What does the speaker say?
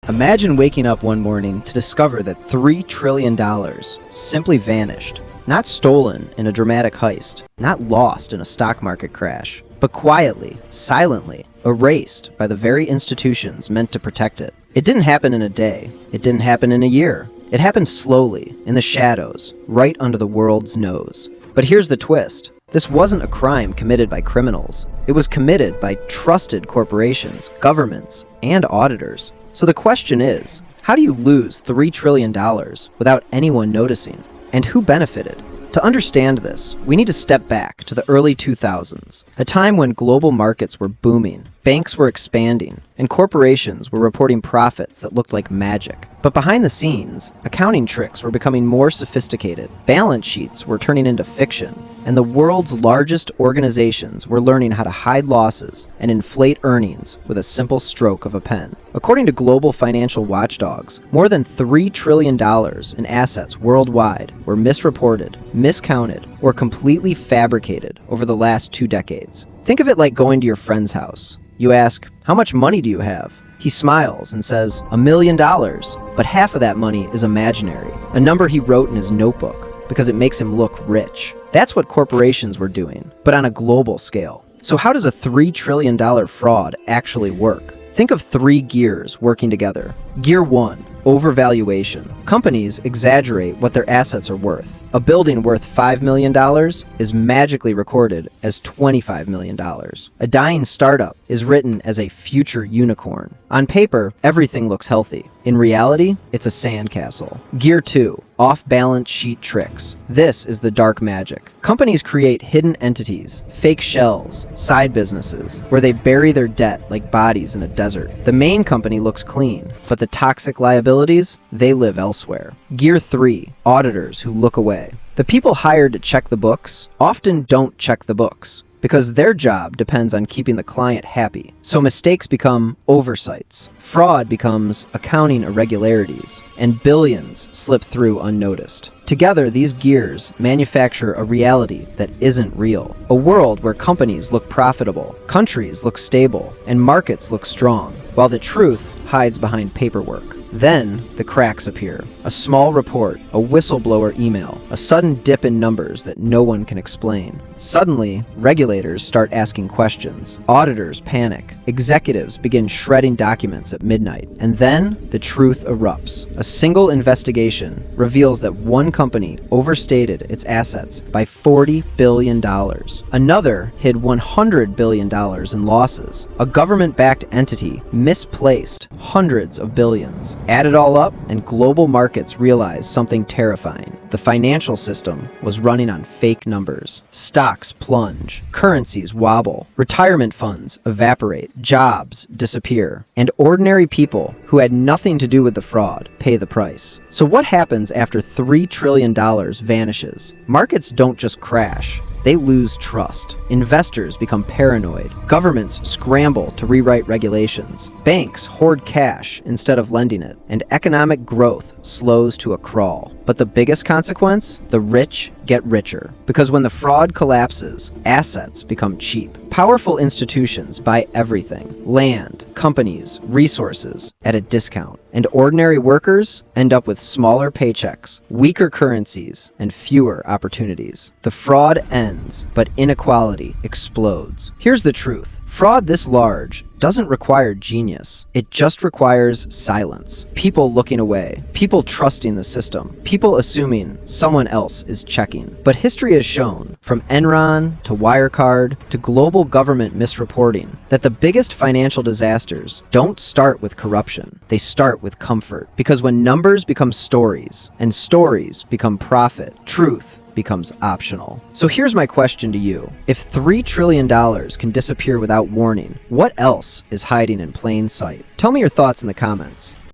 Imagine waking up one morning to discover that $3 trillion simply vanished. Not stolen in a dramatic heist, not lost in a stock market crash, but quietly, silently, erased by the very institutions meant to protect it. It didn't happen in a day. It didn't happen in a year. It happened slowly, in the shadows, right under the world's nose. But here's the twist. This wasn't a crime committed by criminals. It was committed by trusted corporations, governments, and auditors. So the question is, how do you lose $3 trillion without anyone noticing? And who benefited? To understand this, we need to step back to the early 2000s, a time when global markets were booming, banks were expanding, and corporations were reporting profits that looked like magic. But behind the scenes, accounting tricks were becoming more sophisticated, balance sheets were turning into fiction, and the world's largest organizations were learning how to hide losses and inflate earnings with a simple stroke of a pen. According to global financial watchdogs, more than $3 trillion in assets worldwide were misreported, miscounted, or completely fabricated over the last 2 decades. Think of it like going to your friend's house. You ask, "How much money do you have?" He smiles and says, $1 million, but half of that money is imaginary, a number he wrote in his notebook because it makes him look rich. That's what corporations were doing, but on a global scale. So how does a $3 trillion fraud actually work? Think of 3 gears working together. Gear 1, overvaluation. Companies exaggerate what their assets are worth. A building worth $5 million is magically recorded as $25 million. A dying startup is written as a future unicorn. On paper, everything looks healthy. In reality, it's a sandcastle. Gear 2, off-balance sheet tricks. This is the dark magic. Companies create hidden entities, fake shells, side businesses, where they bury their debt like bodies in a desert. The main company looks clean, but the toxic liabilities, they live elsewhere. Gear 3, auditors who look away. The people hired to check the books often don't check the books, because their job depends on keeping the client happy. So mistakes become oversights, fraud becomes accounting irregularities, and billions slip through unnoticed. Together, these gears manufacture a reality that isn't real. A world where companies look profitable, countries look stable, and markets look strong, while the truth hides behind paperwork. Then, the cracks appear. A small report, a whistleblower email, a sudden dip in numbers that no one can explain. Suddenly, regulators start asking questions. Auditors panic. Executives begin shredding documents at midnight. And then, the truth erupts. A single investigation reveals that one company overstated its assets by $40 billion. Another hid $100 billion in losses. A government-backed entity misplaced hundreds of billions. Add it all up, and global markets realize something terrifying. The financial system was running on fake numbers. Stocks plunge, currencies wobble, retirement funds evaporate, jobs disappear, and ordinary people who had nothing to do with the fraud pay the price. So what happens after $3 trillion vanishes? Markets don't just crash. They lose trust. Investors become paranoid. Governments scramble to rewrite regulations. Banks hoard cash instead of lending it. And economic growth slows to a crawl. But the biggest consequence? The rich get richer. Because when the fraud collapses, assets become cheap. Powerful institutions buy everything. Land, companies, resources at a discount. And ordinary workers end up with smaller paychecks, weaker currencies, and fewer opportunities. The fraud ends, but inequality explodes. Here's the truth. Fraud this large doesn't require genius. It just requires silence. People looking away. People trusting the system. People assuming someone else is checking. But history has shown, from Enron to Wirecard to global government misreporting, that the biggest financial disasters don't start with corruption. They start with comfort. Because when numbers become stories, and stories become profit, truth becomes optional. So here's my question to you. If $3 trillion can disappear without warning, what else is hiding in plain sight? Tell me your thoughts in the comments.